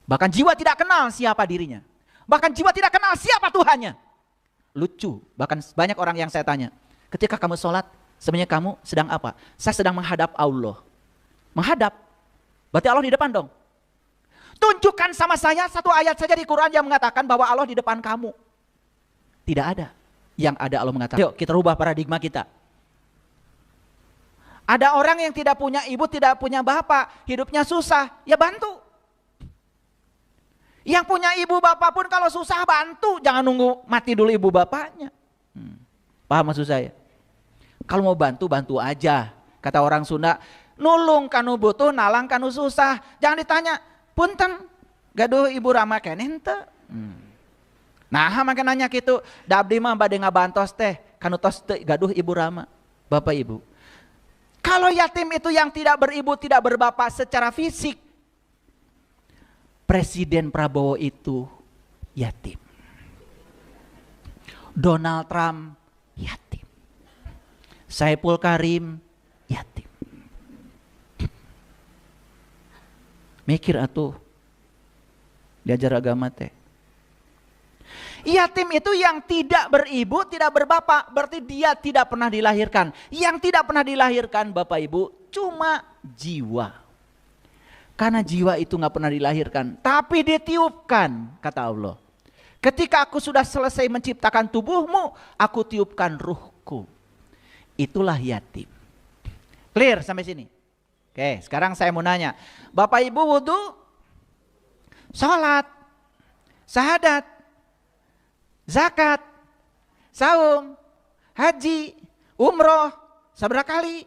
Bahkan jiwa tidak kenal siapa dirinya. Bahkan jiwa tidak kenal siapa Tuhannya. Lucu, bahkan banyak orang yang saya tanya, ketika kamu sholat, sebenarnya kamu sedang apa? Saya sedang menghadap Allah. Menghadap, berarti Allah di depan dong. Tunjukkan sama saya satu ayat saja di Quran yang mengatakan bahwa Allah di depan kamu. Tidak ada. Yang ada Allah mengatakan, yuk kita rubah paradigma kita. Ada orang yang tidak punya ibu, tidak punya bapak, hidupnya susah, ya bantu. Yang punya ibu bapak pun kalau susah bantu, jangan nunggu mati dulu ibu bapaknya. Paham maksud saya? Kalau mau bantu, bantu aja. Kata orang Sunda, nulung kanu butuh, nalang kanu susah. Jangan ditanya, punten, gaduh ibu rama kene henteu. Nah, makin nanya gitu, da abdi mah bade ngabantos teh, kanu tos teu gaduh ibu rama. Bapak Ibu, kalau yatim itu yang tidak beribu, tidak berbapak secara fisik, Presiden Prabowo itu yatim. Donald Trump yatim. Saiful Karim yatim. Mikir atuh. Diajar agama teh. Yatim itu yang tidak beribu, tidak berbapak, berarti dia tidak pernah dilahirkan. Yang tidak pernah dilahirkan Bapak Ibu cuma jiwa. Karena jiwa itu gak pernah dilahirkan, tapi ditiupkan, kata Allah. Ketika aku sudah selesai menciptakan tubuhmu, aku tiupkan ruhku. Itulah yatim. Clear sampai sini? Oke, sekarang saya mau nanya. Bapak Ibu wudu, sholat, syahadat, zakat, saum, haji, umroh, seberapa kali?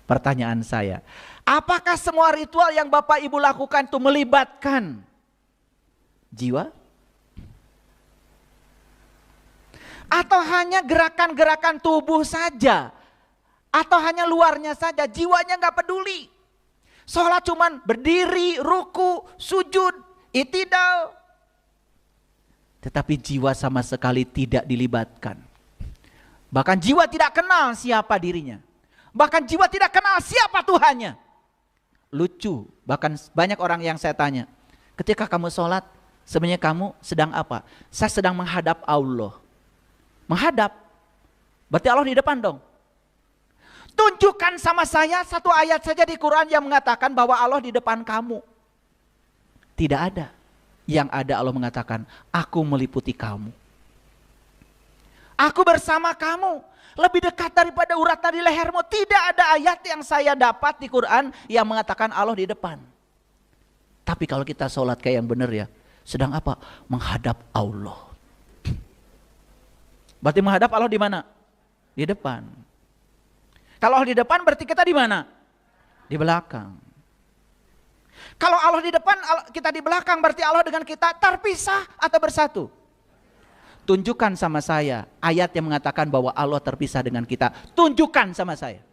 Pertanyaan saya, apakah semua ritual yang Bapak Ibu lakukan itu melibatkan jiwa? Atau hanya gerakan-gerakan tubuh saja? Atau hanya luarnya saja, jiwanya gak peduli? Sholat cuman berdiri, ruku, sujud, itidal. Tetapi jiwa sama sekali tidak dilibatkan. Bahkan jiwa tidak kenal siapa dirinya. Bahkan jiwa tidak kenal siapa Tuhannya. Lucu, bahkan banyak orang yang saya tanya, ketika kamu sholat, sebenarnya kamu sedang apa? Saya sedang menghadap Allah. Menghadap, berarti Allah di depan dong. Tunjukkan sama saya satu ayat saja di Quran yang mengatakan bahwa Allah di depan kamu. Tidak ada. Yang ada Allah mengatakan, aku meliputi kamu. Aku bersama kamu. Lebih dekat daripada urat nadi lehermu. Tidak ada ayat yang saya dapat di Quran yang mengatakan Allah di depan. Tapi kalau kita sholat kayak yang benar ya, sedang apa? Menghadap Allah. Berarti menghadap Allah di mana? Di depan. Kalau Allah di depan berarti kita di mana? Di belakang. Kalau Allah di depan, kita di belakang, berarti Allah dengan kita terpisah atau bersatu? Tunjukkan sama saya ayat yang mengatakan bahwa Allah terpisah dengan kita. Tunjukkan sama saya.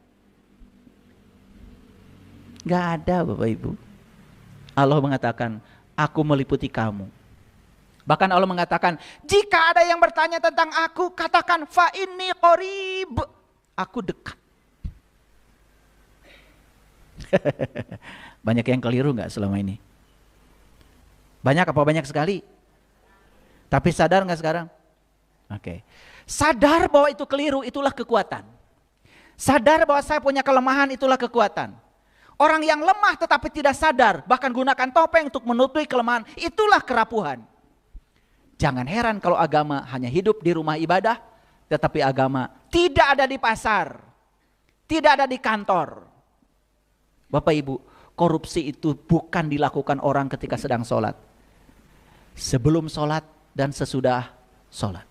Gak ada Bapak Ibu. Allah mengatakan, aku meliputi kamu. Bahkan Allah mengatakan, jika ada yang bertanya tentang aku, katakan fa inni qarib. Aku dekat. Banyak yang keliru gak selama ini? Banyak apa banyak sekali? Tapi sadar gak sekarang? Oke. Sadar bahwa itu keliru, itulah kekuatan. Sadar bahwa saya punya kelemahan, itulah kekuatan. Orang yang lemah tetapi tidak sadar, bahkan gunakan topeng untuk menutupi kelemahan, itulah kerapuhan. Jangan heran kalau agama hanya hidup di rumah ibadah, tetapi agama tidak ada di pasar, tidak ada di kantor. Bapak Ibu, korupsi itu bukan dilakukan orang ketika sedang sholat. Sebelum sholat dan sesudah sholat.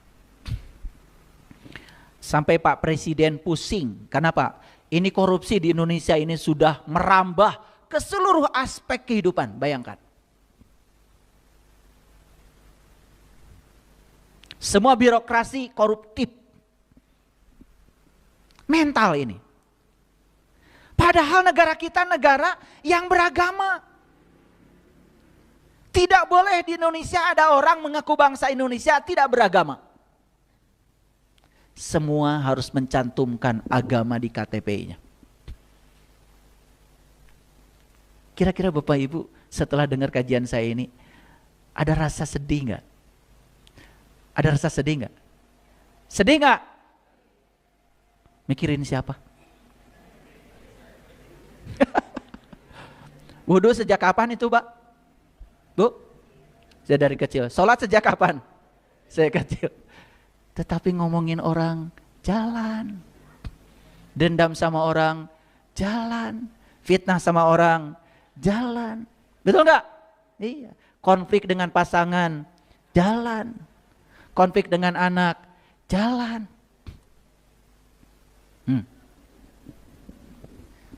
Sampai Pak Presiden pusing. Kenapa? Ini korupsi di Indonesia ini sudah merambah ke seluruh aspek kehidupan. Bayangkan. Semua birokrasi koruptif. Mental ini. Padahal negara kita negara yang beragama. Tidak boleh di Indonesia ada orang mengaku bangsa Indonesia tidak beragama. Semua harus mencantumkan agama di KTP-nya. Kira-kira Bapak Ibu setelah dengar kajian saya ini, ada rasa sedih nggak? Ada rasa sedih nggak? Sedih nggak? Mikirin siapa? Wudhu sejak kapan itu, Pak? Bu? Saya dari kecil. Sholat sejak kapan? Saya kecil. Tetapi ngomongin orang, jalan. Dendam sama orang, jalan. Fitnah sama orang, jalan. Betul nggak? Iya. Konflik dengan pasangan, jalan. Konflik dengan anak, jalan.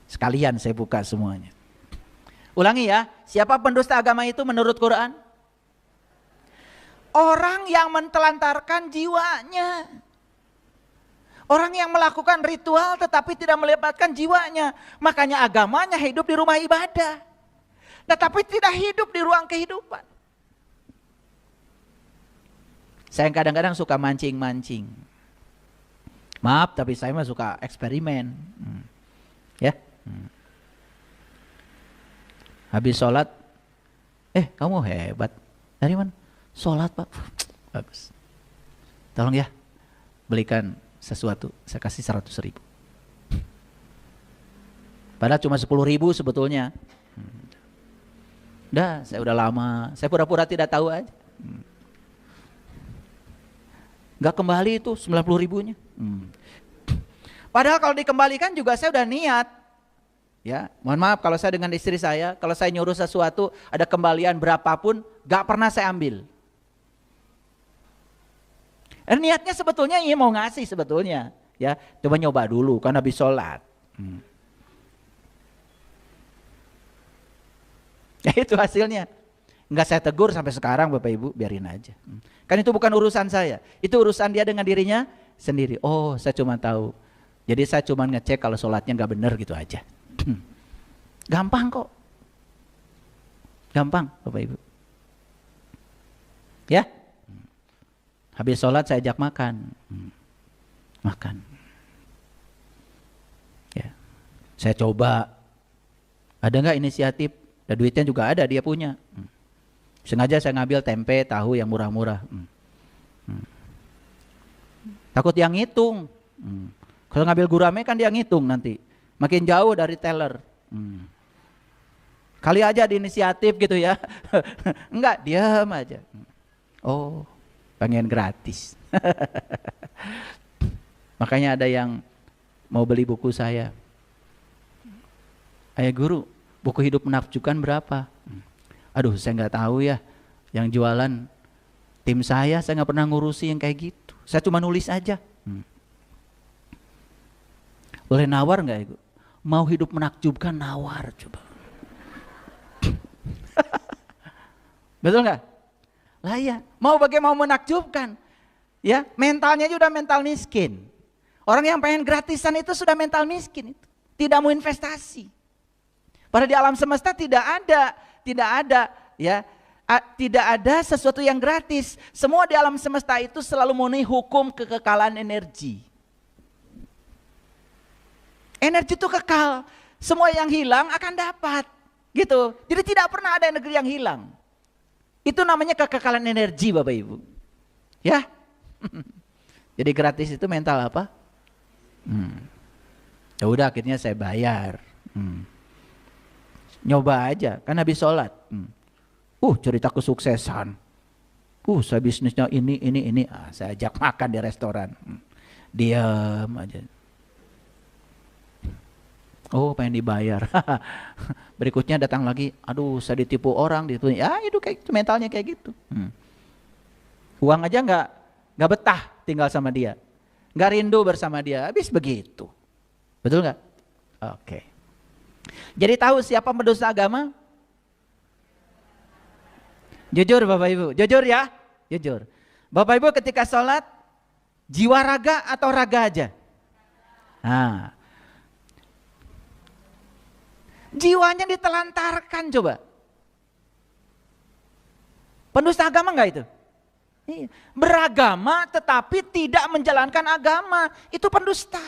Sekalian saya buka semuanya. Ulangi ya, siapa pendusta agama itu menurut Quran? Orang yang mentelantarkan jiwanya. Orang yang melakukan ritual tetapi tidak melibatkan jiwanya. Makanya agamanya hidup di rumah ibadah. Tetapi tidak hidup di ruang kehidupan. Saya kadang-kadang suka mancing-mancing. Maaf, tapi saya mah suka eksperimen. Ya. Habis sholat, kamu hebat. Dari mana? Sholat, Pak. Bagus. Tolong ya, belikan sesuatu. Saya kasih 100.000. Padahal cuma 10.000 sebetulnya. Udah, saya udah lama. Saya pura-pura tidak tahu aja. Gak kembali itu 90.000-nya. Padahal kalau dikembalikan juga saya udah niat. Ya, mohon maaf kalau saya dengan istri saya, kalau saya nyuruh sesuatu ada kembalian berapapun, gak pernah saya ambil. Niatnya sebetulnya ini mau ngasih sebetulnya. Ya, coba nyoba dulu kan habis sholat. Ya itu hasilnya. Enggak saya tegur sampai sekarang Bapak Ibu, biarin aja. Kan itu bukan urusan saya. Itu urusan dia dengan dirinya sendiri. Oh, saya cuma tahu. Jadi saya cuma ngecek kalau sholatnya nggak benar gitu aja. Gampang kok. Gampang Bapak Ibu. Ya. Habis sholat saya ajak makan. Makan. Ya. Saya coba. Ada nggak inisiatif? Dan duitnya juga ada, dia punya. Sengaja saya ngambil tempe, tahu yang murah-murah. Takut yang ngitung. Kalau ngambil gurame kan dia ngitung nanti. Makin jauh dari teller. Kali aja di inisiatif gitu ya. Enggak, diam aja. Oh, pengen gratis. Makanya ada yang mau beli buku saya. Ayah guru, buku hidup menakjubkan berapa? Aduh, saya nggak tahu ya. Yang jualan tim saya nggak pernah ngurusi yang kayak gitu. Saya cuma nulis aja. Boleh nawar nggak Ibu? Mau hidup menakjubkan, nawar coba. Betul nggak? Lah ya, mau bagaimana mau menakjubkan? Ya, mentalnya juga udah mental miskin. Orang yang pengen gratisan itu sudah mental miskin itu. Tidak mau investasi. Padahal di alam semesta tidak ada ya, tidak ada sesuatu yang gratis. Semua di alam semesta itu selalu memenuhi hukum kekekalan energi. Energi itu kekal. Semua yang hilang akan dapat, gitu. Jadi tidak pernah ada energi yang hilang. Itu namanya kekekalan energi, Bapak Ibu. Ya. Jadi gratis itu mental apa? Ya udah, akhirnya saya bayar. Nyoba aja, kan habis sholat. Cerita kesuksesan. Saya bisnisnya ini. Saya ajak makan di restoran. Diam aja. Pengen dibayar. Berikutnya datang lagi. Aduh, saya ditipu orang. Ya itu kayak itu, mentalnya kayak gitu. Uang aja nggak betah tinggal sama dia. Nggak rindu bersama dia. Habis begitu. Betul nggak? Oke. Jadi tahu siapa pendusta agama? Jujur Bapak Ibu, jujur ya, jujur. Bapak Ibu ketika sholat, jiwa raga atau raga aja? Jiwanya ditelantarkan coba. Pendusta agama enggak itu? Beragama tetapi tidak menjalankan agama, itu pendusta.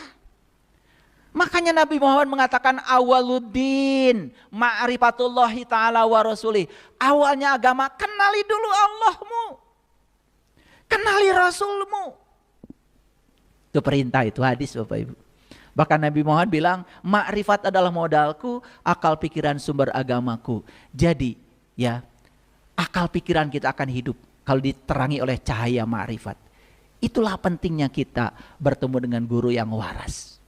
Makanya Nabi Muhammad mengatakan awaluddin ma'rifatullahi ta'ala wa rasulih. Awalnya agama, kenali dulu Allahmu. Kenali Rasulmu. Itu perintah, itu hadis Bapak Ibu. Bahkan Nabi Muhammad bilang, ma'rifat adalah modalku, akal pikiran sumber agamaku. Jadi ya, akal pikiran kita akan hidup kalau diterangi oleh cahaya ma'rifat. Itulah pentingnya kita bertemu dengan guru yang waras.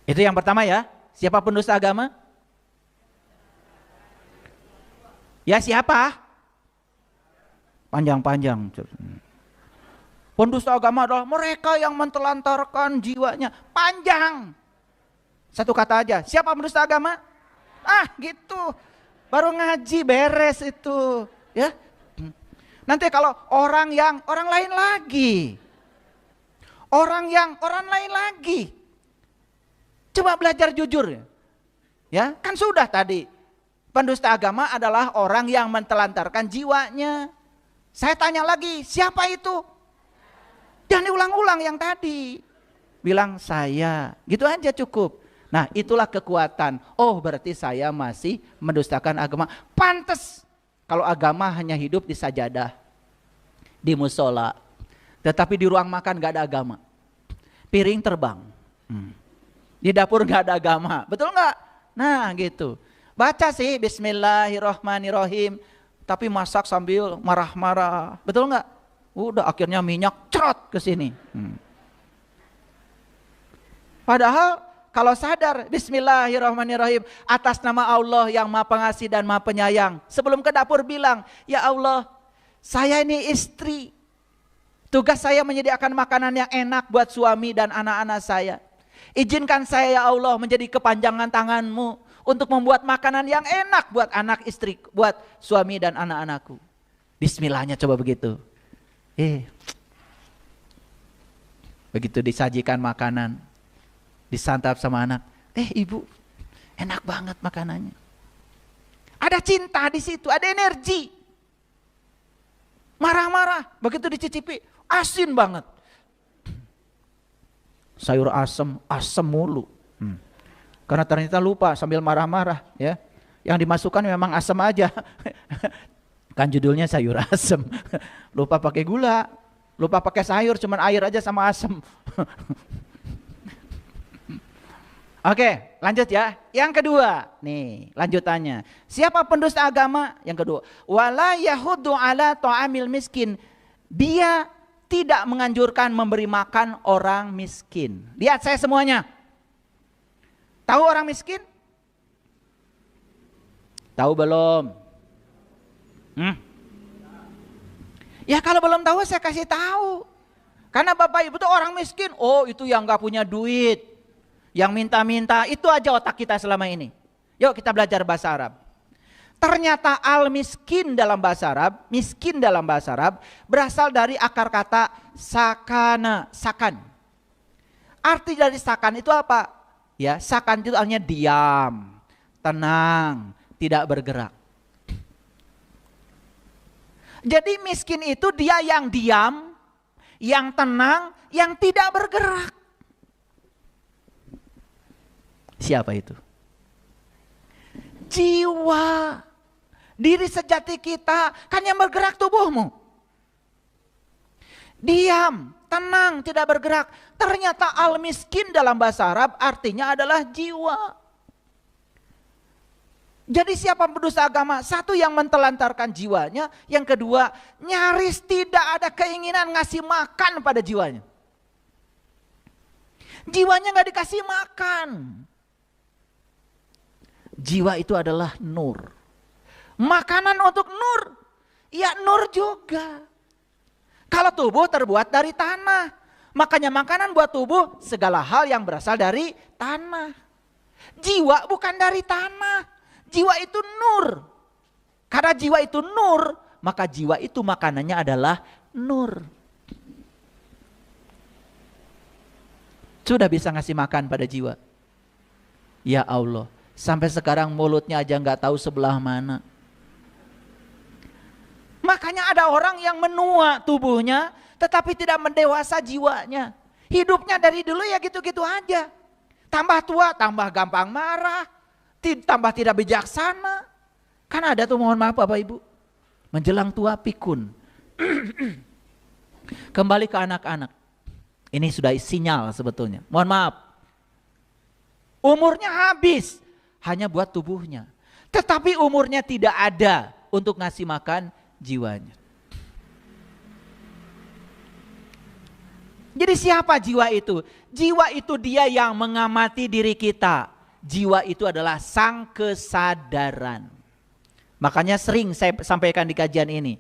Itu yang pertama ya. Siapa pendusta agama? Ya siapa? Panjang-panjang. Pendusta agama adalah mereka yang mentelantarkan jiwanya. Panjang. Satu kata aja. Siapa pendusta agama? Ah gitu. Baru ngaji beres itu. Ya. Nanti kalau orang lain lagi. Orang lain lagi. Coba belajar jujur ya, kan sudah tadi. Pendusta agama adalah orang yang mentelantarkan jiwanya. Saya tanya lagi, siapa itu? Jangan diulang-ulang yang tadi. Bilang saya, gitu aja cukup. Nah itulah kekuatan. Oh berarti saya masih mendustakan agama. Pantes kalau agama hanya hidup di sajadah, di musola, tetapi di ruang makan gak ada agama. Piring terbang. Di dapur gak ada agama, betul gak? Nah gitu. Baca sih Bismillahirrahmanirrahim, tapi masak sambil marah-marah, betul gak? Udah akhirnya minyak cerot ke sini. Padahal kalau sadar Bismillahirrahmanirrahim, atas nama Allah yang Maha Pengasih dan Maha Penyayang, sebelum ke dapur bilang, ya Allah, saya ini istri, tugas saya menyediakan makanan yang enak buat suami dan anak-anak saya. Izinkan saya ya Allah menjadi kepanjangan tanganmu untuk membuat makanan yang enak buat anak istri, buat suami dan anak-anakku. Bismillahnya coba begitu. Begitu disajikan makanan, disantap sama anak. Ibu, enak banget makanannya. Ada cinta di situ, ada energi. Marah-marah, begitu dicicipi, asin banget. Sayur asam mulu. Karena ternyata lupa sambil marah-marah ya. Yang dimasukkan memang asam aja. Kan judulnya sayur asam. Lupa pakai gula, lupa pakai sayur, cuman air aja sama asam. Oke, lanjut ya. Yang kedua, nih lanjutannya. Siapa pendusta agama? Yang kedua, wala yahuddu ala ta'amil miskin. Dia tidak menganjurkan memberi makan orang miskin. Lihat saya semuanya. Tahu orang miskin? Tahu belum? Ya kalau belum tahu saya kasih tahu. Karena Bapak Ibu tuh orang miskin. Oh itu yang gak punya duit. Yang minta-minta. Itu aja otak kita selama ini. Yuk kita belajar bahasa Arab. Ternyata al-miskin dalam bahasa Arab, miskin dalam bahasa Arab berasal dari akar kata sakana, sakan. Arti dari sakan itu apa? Ya, sakan itu artinya diam, tenang, tidak bergerak. Jadi miskin itu dia yang diam, yang tenang, yang tidak bergerak. Siapa itu? Jiwa. Diri sejati kita kan yang bergerak tubuhmu. Diam, tenang, tidak bergerak. Ternyata al-miskin dalam bahasa Arab artinya adalah jiwa. Jadi siapa pendusta agama? Satu yang mentelantarkan jiwanya. Yang kedua nyaris tidak ada keinginan ngasih makan pada jiwanya. Jiwanya gak dikasih makan. Jiwa itu adalah nur. Makanan untuk nur, ya nur juga. Kalau tubuh terbuat dari tanah, makanya makanan buat tubuh segala hal yang berasal dari tanah. Jiwa bukan dari tanah, jiwa itu nur. Karena jiwa itu nur, maka jiwa itu makanannya adalah nur. Sudah bisa ngasih makan pada jiwa. Ya Allah, sampai sekarang mulutnya aja nggak tahu sebelah mana. Makanya ada orang yang menua tubuhnya tetapi tidak mendewasa jiwanya. Hidupnya dari dulu ya gitu-gitu aja. Tambah tua, tambah gampang marah, tambah tidak bijaksana. Kan ada tuh, mohon maaf Bapak Ibu, menjelang tua pikun. Kembali ke anak-anak. Ini sudah sinyal sebetulnya. Mohon maaf. Umurnya habis hanya buat tubuhnya. Tetapi umurnya tidak ada untuk ngasih makan jiwanya. Jadi siapa jiwa itu? Jiwa itu dia yang mengamati diri kita. Jiwa itu adalah sang kesadaran. Makanya sering saya sampaikan di kajian ini.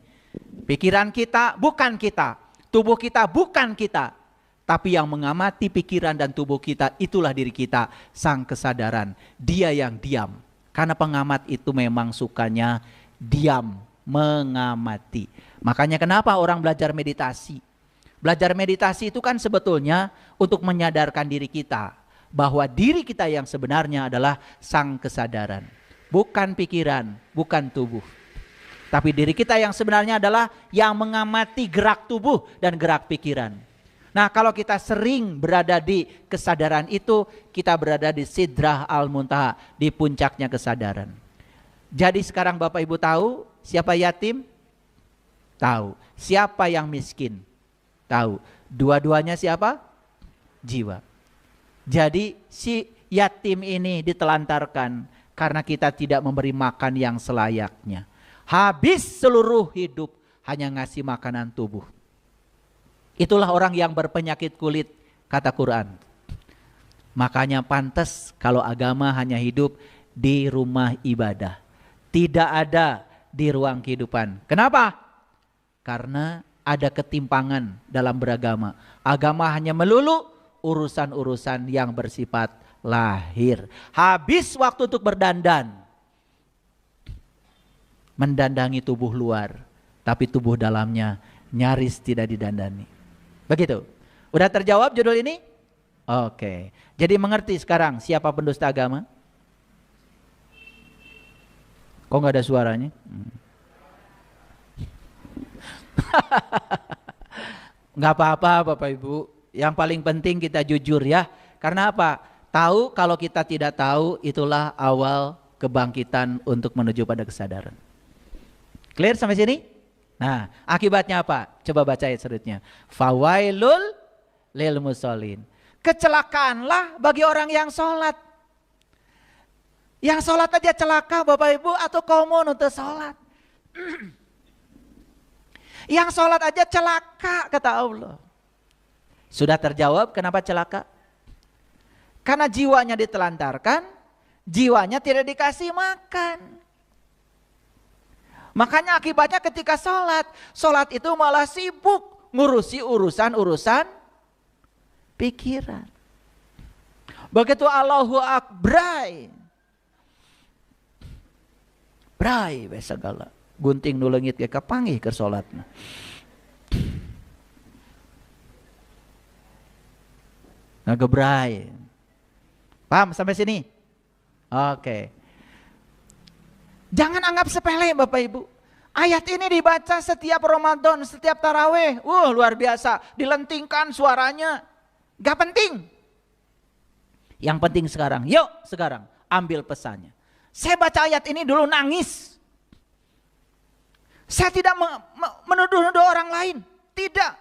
Pikiran kita bukan kita. Tubuh kita bukan kita. Tapi yang mengamati pikiran dan tubuh kita itulah diri kita. Sang kesadaran. Dia yang diam. Karena pengamat itu memang sukanya diam. Mengamati. Makanya kenapa orang belajar meditasi? Belajar meditasi itu kan sebetulnya untuk menyadarkan diri kita. Bahwa diri kita yang sebenarnya adalah sang kesadaran. Bukan pikiran, bukan tubuh. Tapi diri kita yang sebenarnya adalah yang mengamati gerak tubuh dan gerak pikiran. Nah, kalau kita sering berada di kesadaran itu, kita berada di Sidrah Al-Muntaha, di puncaknya kesadaran. Jadi sekarang Bapak Ibu tahu siapa yatim? Tahu. Siapa yang miskin? Tahu. Dua-duanya siapa? Jiwa. Jadi si yatim ini ditelantarkan karena kita tidak memberi makan yang selayaknya. Habis seluruh hidup hanya ngasih makanan tubuh. Itulah orang yang berpenyakit kulit, kata Quran. Makanya pantas kalau agama hanya hidup di rumah ibadah. Tidak ada di ruang kehidupan. Kenapa? Karena ada ketimpangan dalam beragama. Agama hanya melulu urusan-urusan yang bersifat lahir. Habis waktu untuk berdandan. Mendandangi tubuh luar. Tapi tubuh dalamnya nyaris tidak didandani. Begitu. Udah terjawab judul ini? Oke. Jadi mengerti sekarang siapa pendusta agama? Kok gak ada suaranya? Gak apa-apa Bapak Ibu. Yang paling penting kita jujur ya. Karena apa? Tahu kalau kita tidak tahu, itulah awal kebangkitan untuk menuju pada kesadaran. Clear sampai sini? Nah, akibatnya apa? Coba baca ayat selanjutnya. Fawailul lil musholin. Kecelakaanlah bagi orang yang sholat. Yang sholat aja celaka Bapak Ibu, atau komun untuk sholat. Yang sholat aja celaka kata Allah. Sudah terjawab kenapa celaka? Karena jiwanya ditelantarkan, jiwanya tidak dikasih makan. Makanya akibatnya ketika sholat itu malah sibuk ngurusi urusan-urusan pikiran. Begitu Allahu Akbar, bray segala gunting nulengit ke kapanggih ke sholatna. Ngagebray. Paham sampai sini? Oke. Jangan anggap sepele Bapak Ibu. Ayat ini dibaca setiap Ramadan, setiap taraweh. Luar biasa. Dilentingkan suaranya. Gak penting. Yang penting sekarang. Yuk sekarang ambil pesannya. Saya baca ayat ini dulu nangis. Saya tidak menuduh-nuduh orang lain. Tidak.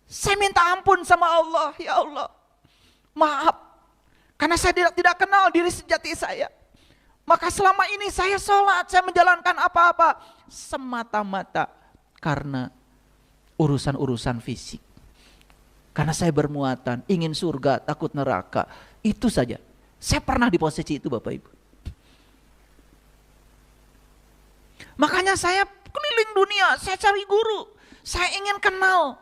Saya minta ampun sama Allah. Ya Allah. Maaf. Karena saya tidak kenal diri sejati saya. Maka selama ini saya sholat, saya menjalankan apa-apa semata-mata karena urusan-urusan fisik. Karena saya bermuatan, ingin surga, takut neraka. Itu saja. Saya pernah di posisi itu Bapak Ibu. Makanya saya keliling dunia, saya cari guru. Saya ingin kenal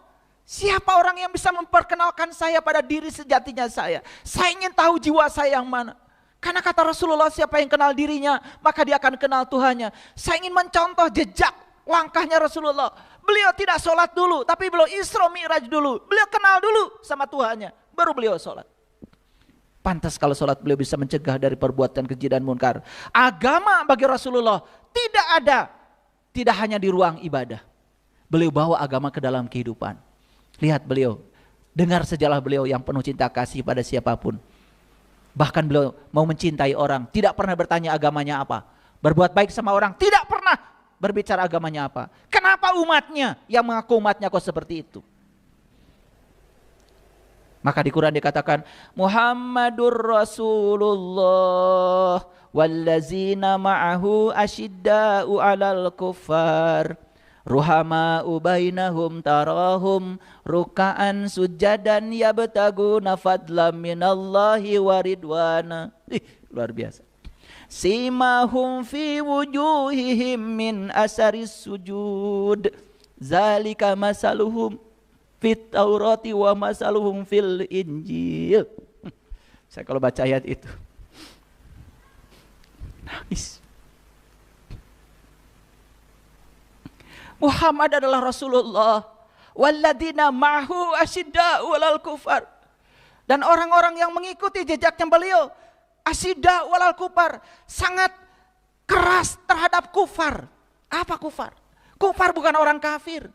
siapa orang yang bisa memperkenalkan saya pada diri sejatinya saya. Saya ingin tahu jiwa saya yang mana. Karena kata Rasulullah, siapa yang kenal dirinya, maka dia akan kenal Tuhannya. Saya ingin mencontoh jejak langkahnya Rasulullah. Beliau tidak sholat dulu, tapi beliau Isra Mi'raj dulu. Beliau kenal dulu sama Tuhannya, baru beliau sholat. Pantas kalau sholat beliau bisa mencegah dari perbuatan keji dan munkar. Agama bagi Rasulullah tidak ada tidak hanya di ruang ibadah. Beliau bawa agama ke dalam kehidupan. Lihat beliau, dengar sejarah beliau yang penuh cinta kasih pada siapapun. Bahkan beliau mau mencintai orang, tidak pernah bertanya agamanya apa. Berbuat baik sama orang, tidak pernah berbicara agamanya apa. Kenapa umatnya yang mengaku umatnya kok seperti itu? Maka di Quran dikatakan Muhammadur Rasulullah wallazina ma'ahu asyidda'u 'alal kuffar ruhama'u bainahum tarahum ruka'an sujadan yabtaguna fadlan minallahi wa ridwana. Luar biasa. Simahum fi wujuhihim min asaris sujud zalika masaluhum fit Taurati wa masaluhum fil Injil. Saya kalau baca ayat itu nangis. Muhammad adalah Rasulullah. Walladzina ma'hu asyidda'u 'alal kufar. Dan orang-orang yang mengikuti jejaknya beliau asyidda'u 'alal kufar, sangat keras terhadap kufar. Apa kufar? Kufar bukan orang kafir.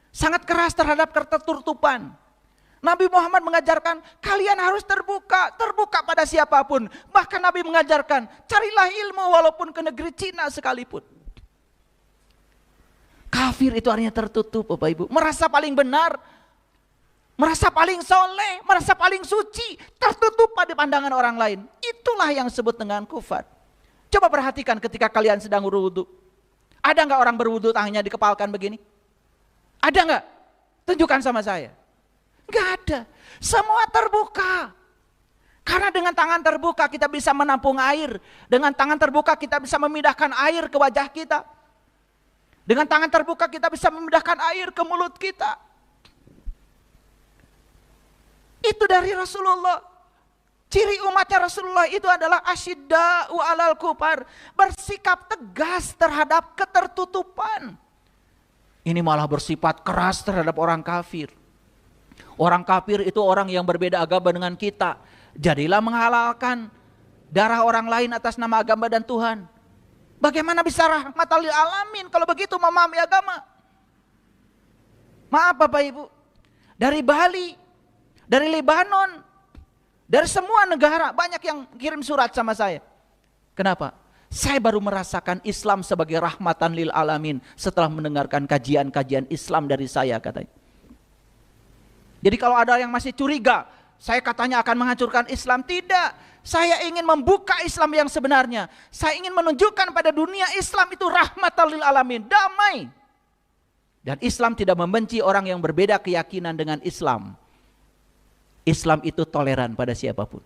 Sangat keras terhadap ketertutupan. Nabi Muhammad mengajarkan kalian harus terbuka pada siapapun. Bahkan Nabi mengajarkan carilah ilmu walaupun ke negeri Cina sekalipun. Kafir itu artinya tertutup, Bapak Ibu. Merasa paling benar, merasa paling soleh, merasa paling suci, tertutup pada pandangan orang lain. Itulah yang disebut dengan kufar. Coba perhatikan ketika kalian sedang berwudu. Ada nggak orang berwudu tangannya dikepalkan begini? Ada nggak? Tunjukkan sama saya. Nggak ada. Semua terbuka. Karena dengan tangan terbuka kita bisa menampung air. Dengan tangan terbuka kita bisa memindahkan air ke wajah kita. Dengan tangan terbuka kita bisa memindahkan air ke mulut kita. Itu dari Rasulullah. Ciri umatnya Rasulullah itu adalah asyidda'u 'alal kufar. Bersikap tegas terhadap ketertutupan. Ini malah bersifat keras terhadap orang kafir. Orang kafir itu orang yang berbeda agama dengan kita. Jadilah menghalalkan darah orang lain atas nama agama dan Tuhan. Bagaimana bisa rahmatan lil alamin kalau begitu memahami agama? Maaf Bapak Ibu, dari Bali, dari Lebanon, dari semua negara banyak yang kirim surat sama saya. Kenapa? Saya baru merasakan Islam sebagai rahmatan lil alamin setelah mendengarkan kajian-kajian Islam dari saya, katanya. Jadi kalau ada yang masih curiga, saya katanya akan menghancurkan Islam, tidak. Saya ingin membuka Islam yang sebenarnya. Saya ingin menunjukkan pada dunia Islam itu rahmatan lil alamin, damai. Dan Islam tidak membenci orang yang berbeda keyakinan dengan Islam. Islam itu toleran pada siapapun.